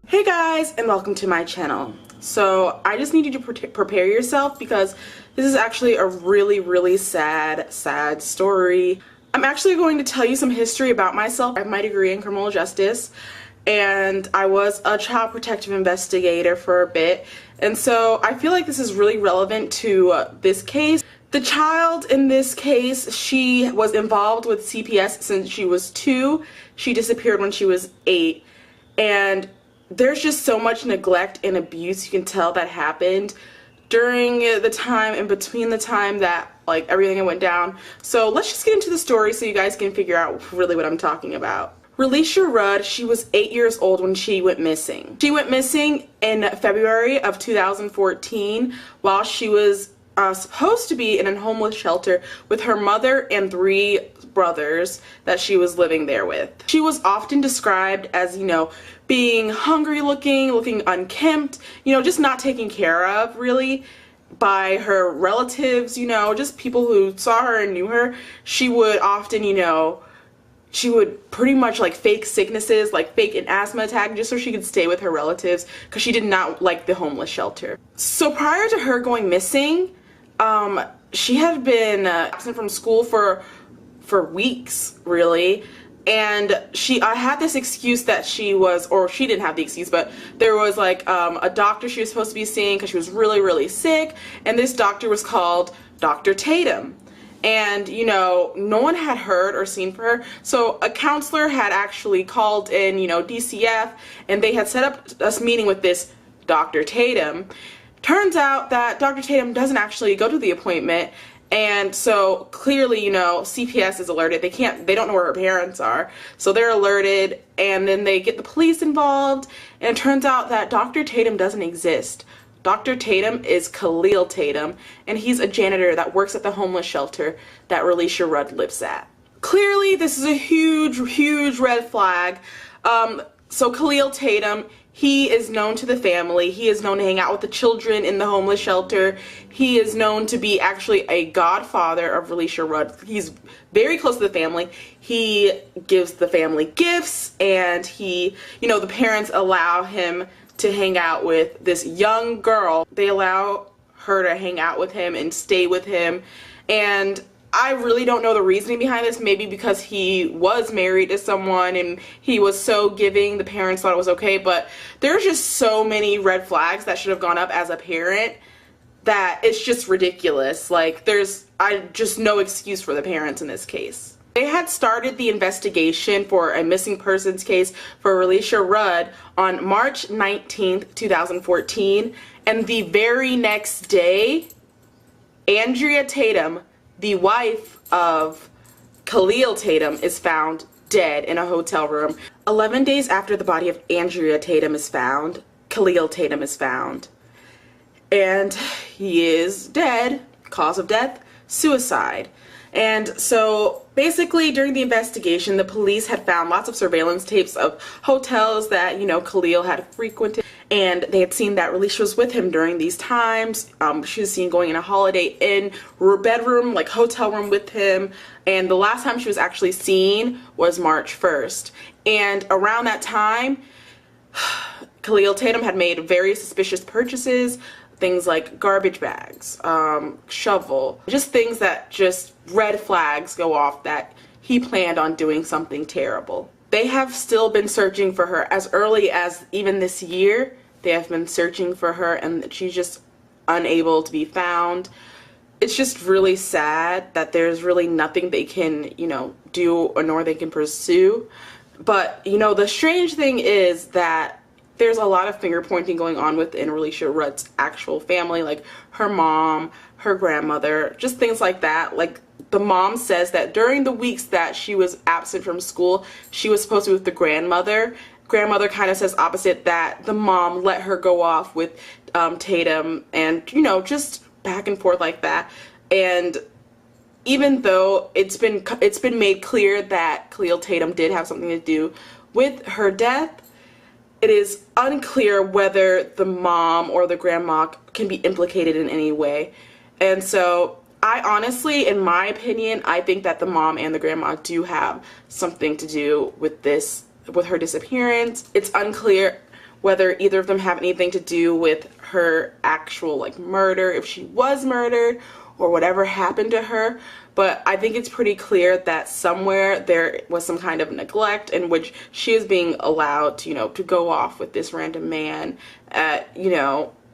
Hey guys, and welcome to my channel. So I just need you to prepare yourself because this is actually a really sad story. I'm actually going to tell you some history about myself. I have my degree in criminal justice and I was a child protective investigator for a bit, and so I feel like this is really relevant to this case. The child in this case, she was involved with CPS since she was 2. She disappeared when she was 8, and there's just so much neglect and abuse you can tell that happened during the time and between the time that like everything went down. So let's just get into the story so you guys can figure out really what I'm talking about. Relisha Rudd, she was 8 years old when she went missing. She went missing in February of 2014 while she was supposed to be in a homeless shelter with her mother and 3 brothers that she was living there with. She was often described as, being hungry looking unkempt, just not taken care of really by her relatives, just people who saw her and knew her. She would often, she would pretty much like fake sicknesses, like fake an asthma attack just so she could stay with her relatives because she did not like the homeless shelter. So prior to her going missing, she had been absent from school for weeks, really, and I had this excuse that she was, or she didn't have the excuse, but there was like a doctor she was supposed to be seeing because she was really sick, and this doctor was called Dr. Tatum. And no one had heard or seen for her, so a counselor had actually called in DCF, and they had set up a meeting with this Dr. Tatum. Turns out that Dr. Tatum doesn't actually go to the appointment, and so clearly, CPS is alerted. They don't know where her parents are, so they're alerted, and then they get the police involved, and it turns out that Dr. Tatum doesn't exist. Dr. Tatum is Khalil Tatum, and he's a janitor that works at the homeless shelter that Relisha Rudd lives at. Clearly, this is a huge red flag. So Khalil Tatum, he is known to the family. He is known to hang out with the children in the homeless shelter. He is known to be actually a godfather of Relisha Rudd. He's very close to the family. He gives the family gifts, and the parents allow him to hang out with this young girl. They allow her to hang out with him and stay with him, and I really don't know the reasoning behind this. Maybe because he was married to someone and he was so giving, the parents thought it was okay, but there's just so many red flags that should have gone up as a parent that it's just ridiculous. Like, there's just no excuse for the parents in this case. They had started the investigation for a missing persons case for Relisha Rudd on March 19th, 2014, and the very next day, Andrea Tatum, the wife of Khalil Tatum, is found dead in a hotel room. 11 days after the body of Andrea Tatum is found, Khalil Tatum is found. And he is dead. Cause of death, suicide. And so basically during the investigation, the police had found lots of surveillance tapes of hotels that, Khalil had frequented, and they had seen that Relisha was with him during these times. She was seen going in a Holiday Inn bedroom, like hotel room with him, and the last time she was actually seen was March 1st. And around that time, Khalil Tatum had made very suspicious purchases, things like garbage bags, shovel, just things that just red flags go off that he planned on doing something terrible. They have still been searching for her as early as even this year. They have been searching for her, and she's just unable to be found. It's just really sad that there's really nothing they can, do or nor they can pursue. But, the strange thing is that there's a lot of finger pointing going on within Relisha Rudd's actual family, like her mom, her grandmother, just things like that. Like, the mom says that during the weeks that she was absent from school, she was supposed to be with the grandmother. Grandmother kind of says opposite, that the mom let her go off with Tatum, and just back and forth like that. And even though it's been made clear that Khalil Tatum did have something to do with her death, it is unclear whether the mom or the grandma can be implicated in any way. And so I honestly, in my opinion, I think that the mom and the grandma do have something to do with this, with her disappearance. It's unclear whether either of them have anything to do with her actual like murder, if she was murdered or whatever happened to her. But I think it's pretty clear that somewhere there was some kind of neglect in which she is being allowed to, to go off with this random man at,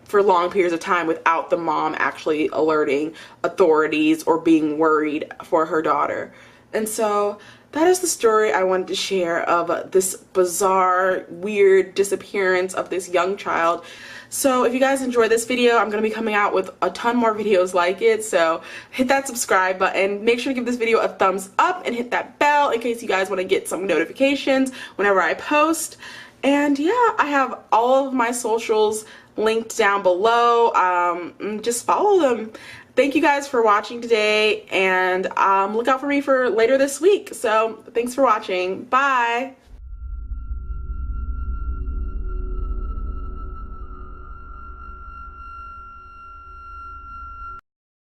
for long periods of time without the mom actually alerting authorities or being worried for her daughter. And so that is the story I wanted to share of this bizarre, weird disappearance of this young child. So if you guys enjoyed this video, I'm going to be coming out with a ton more videos like it. So hit that subscribe button. Make sure to give this video a thumbs up and hit that bell in case you guys want to get some notifications whenever I post. And yeah, I have all of my socials linked down below. Just follow them. Thank you guys for watching today, and look out for me for later this week. So thanks for watching. Bye.